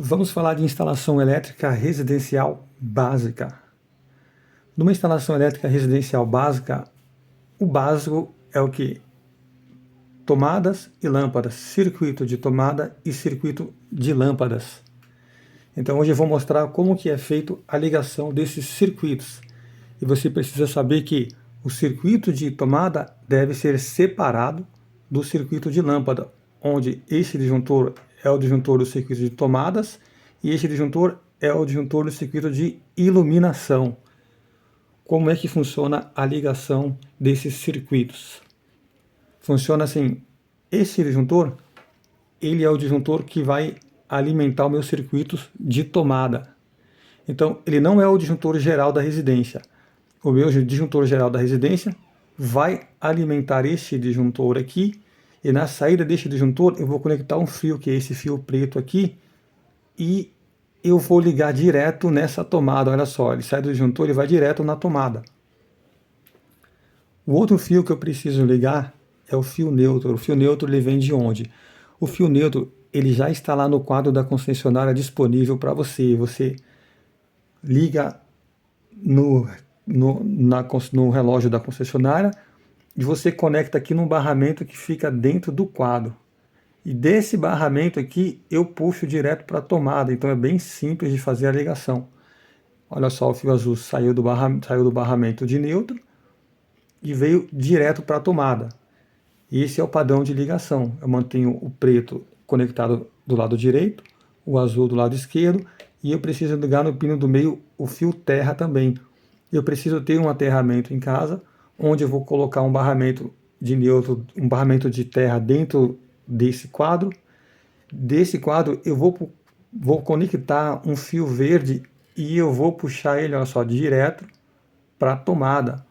Vamos falar de instalação elétrica residencial básica. Numa instalação elétrica residencial básica, o básico é o que? Tomadas e lâmpadas, circuito de tomada e circuito de lâmpadas. Então hoje eu vou mostrar como que é feito a ligação desses circuitos. E você precisa saber que o circuito de tomada deve ser separado do circuito de lâmpada, onde esse disjuntor é o disjuntor do circuito de tomadas e esse disjuntor é o disjuntor do circuito de iluminação. Como é que funciona a ligação desses circuitos? Funciona assim, esse disjuntor, ele é o disjuntor que vai alimentar os meus circuitos de tomada. Então, ele não é o disjuntor geral da residência. O meu disjuntor geral da residência vai alimentar este disjuntor aqui, e na saída deste disjuntor eu vou conectar um fio, que é esse fio preto aqui, e eu vou ligar direto nessa tomada. Olha só, ele sai do disjuntor e vai direto na tomada. O outro fio que eu preciso ligar é o fio neutro. O fio neutro ele vem de onde? O fio neutro ele já está lá no quadro da concessionária disponível para você. Você liga no relógio da concessionária e você conecta aqui num barramento que fica dentro do quadro. E desse barramento aqui eu puxo direto para a tomada, então é bem simples de fazer a ligação. Olha só, o fio azul saiu do barramento de neutro e veio direto para a tomada. Esse é o padrão de ligação. Eu mantenho o preto conectado do lado direito, o azul do lado esquerdo, e eu preciso ligar no pino do meio o fio terra também. Eu preciso ter um aterramento em casa, onde eu vou colocar um barramento de neutro, um barramento de terra dentro desse quadro. Desse quadro eu vou conectar um fio verde e eu vou puxar ele, olha só, direto para a tomada.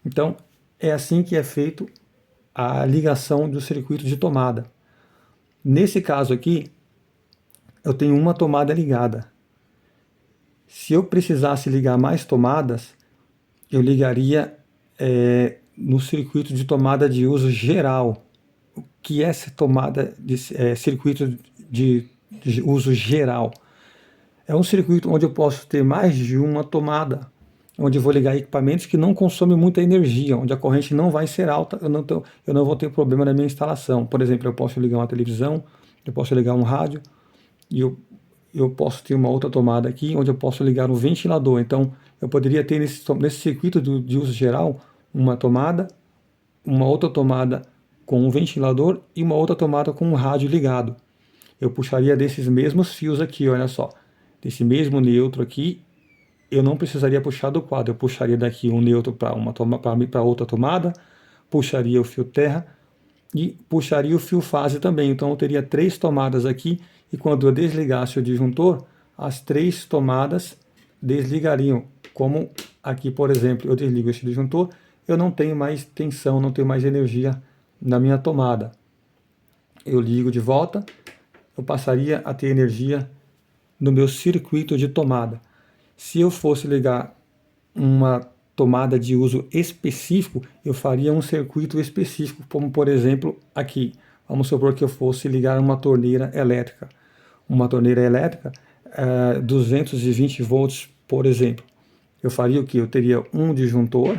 Então é assim que é feito a ligação do circuito de tomada. Nesse caso aqui, eu tenho uma tomada ligada. Se eu precisasse ligar mais tomadas, eu ligaria no circuito de tomada de uso geral. O que é essa tomada de circuito de uso geral? É um circuito onde eu posso ter mais de uma tomada, onde eu vou ligar equipamentos que não consomem muita energia, onde a corrente não vai ser alta, eu não vou ter problema na minha instalação. Por exemplo, eu posso ligar uma televisão, eu posso ligar um rádio, e eu posso ter uma outra tomada aqui, onde eu posso ligar um ventilador. Então, eu poderia ter nesse circuito de uso geral, uma tomada, uma outra tomada com um ventilador e uma outra tomada com um rádio ligado. Eu puxaria desses mesmos fios aqui, olha só, desse mesmo neutro aqui, eu não precisaria puxar do quadro, eu puxaria daqui um neutro para outra tomada, puxaria o fio terra e puxaria o fio fase também. Então eu teria 3 tomadas aqui e quando eu desligasse o disjuntor, as 3 tomadas desligariam. Como aqui, por exemplo, eu desligo esse disjuntor, eu não tenho mais tensão, não tenho mais energia na minha tomada. Eu ligo de volta, eu passaria a ter energia no meu circuito de tomada. Se eu fosse ligar uma tomada de uso específico, eu faria um circuito específico, como por exemplo aqui. Vamos supor que eu fosse ligar uma torneira elétrica. Uma torneira elétrica, 220 volts, por exemplo. Eu faria o que? Eu teria um disjuntor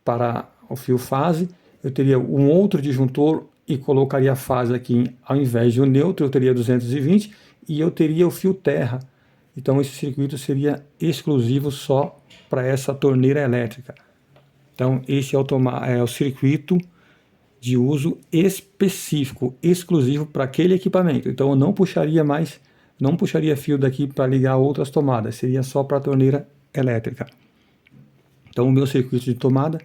para o fio fase, eu teria um outro disjuntor e colocaria a fase aqui, ao invés de um neutro, eu teria 220 e eu teria o fio terra. Então esse circuito seria exclusivo só para essa torneira elétrica. Então esse é o circuito de uso específico, exclusivo para aquele equipamento. Então eu não puxaria fio daqui para ligar outras tomadas, seria só para a torneira elétrica. Então o meu circuito de tomada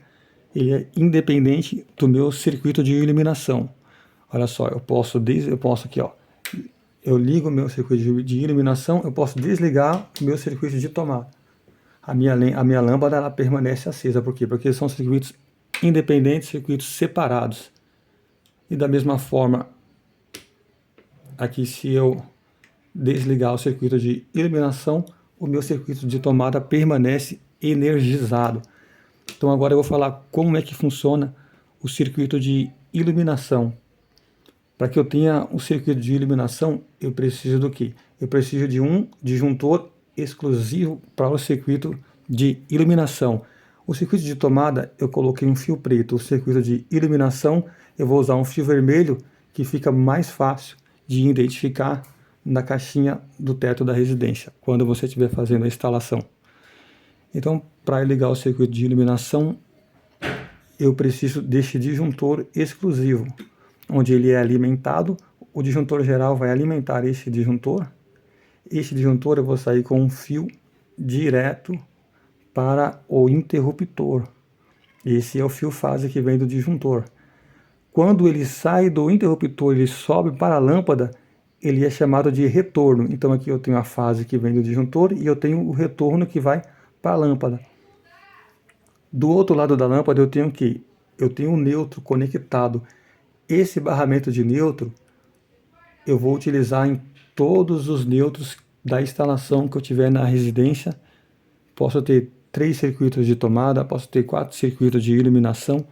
ele é independente do meu circuito de iluminação. Olha só, eu posso aqui, ó, eu ligo o meu circuito de iluminação, eu posso desligar o meu circuito de tomada. A minha lâmpada ela permanece acesa. Por quê? Porque são circuitos independentes, circuitos separados. E da mesma forma, aqui se eu desligar o circuito de iluminação, o meu circuito de tomada permanece energizado. Então agora eu vou falar como é que funciona o circuito de iluminação. Para que eu tenha um circuito de iluminação, eu preciso do quê? Eu preciso de um disjuntor exclusivo para o circuito de iluminação. O circuito de tomada, eu coloquei um fio preto. O circuito de iluminação, eu vou usar um fio vermelho, que fica mais fácil de identificar na caixinha do teto da residência, quando você estiver fazendo a instalação. Então, para ligar o circuito de iluminação, eu preciso deste disjuntor exclusivo, onde ele é alimentado. O disjuntor geral vai alimentar este disjuntor. Este disjuntor eu vou sair com um fio direto para o interruptor. Esse é o fio fase que vem do disjuntor. Quando ele sai do interruptor, ele sobe para a lâmpada, ele é chamado de retorno. Então aqui eu tenho a fase que vem do disjuntor e eu tenho o retorno que vai para a lâmpada. Do outro lado da lâmpada eu tenho o quê? Eu tenho um neutro conectado. Esse barramento de neutro eu vou utilizar em todos os neutros da instalação que eu tiver na residência. Posso ter 3 circuitos de tomada, posso ter 4 circuitos de iluminação,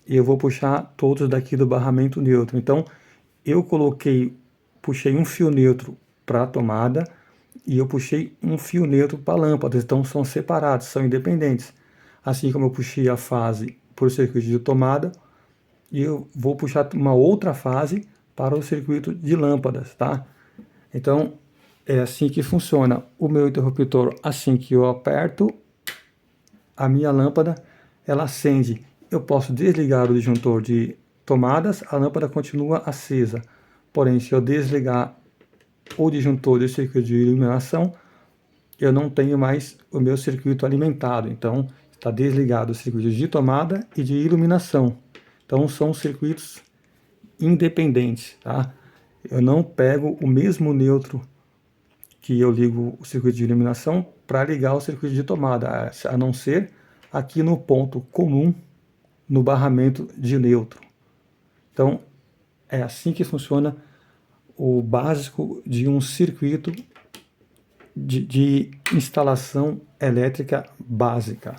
e eu vou puxar todos daqui do barramento neutro. Então, eu puxei um fio neutro para a tomada e eu puxei um fio neutro para a lâmpada. Então, são separados, são independentes. Assim como eu puxei a fase para o circuito de tomada, e eu vou puxar uma outra fase para o circuito de lâmpadas, tá? Então, é assim que funciona. O meu interruptor, assim que eu aperto, a minha lâmpada, ela acende. Eu posso desligar o disjuntor de tomadas, a lâmpada continua acesa. Porém, se eu desligar o disjuntor do circuito de iluminação, eu não tenho mais o meu circuito alimentado. Então, está desligado o circuito de tomada e de iluminação. Então, são circuitos independentes, tá? Eu não pego o mesmo neutro que eu ligo o circuito de iluminação para ligar o circuito de tomada, a não ser aqui no ponto comum, no barramento de neutro. Então, é assim que funciona o básico de um circuito de instalação elétrica básica.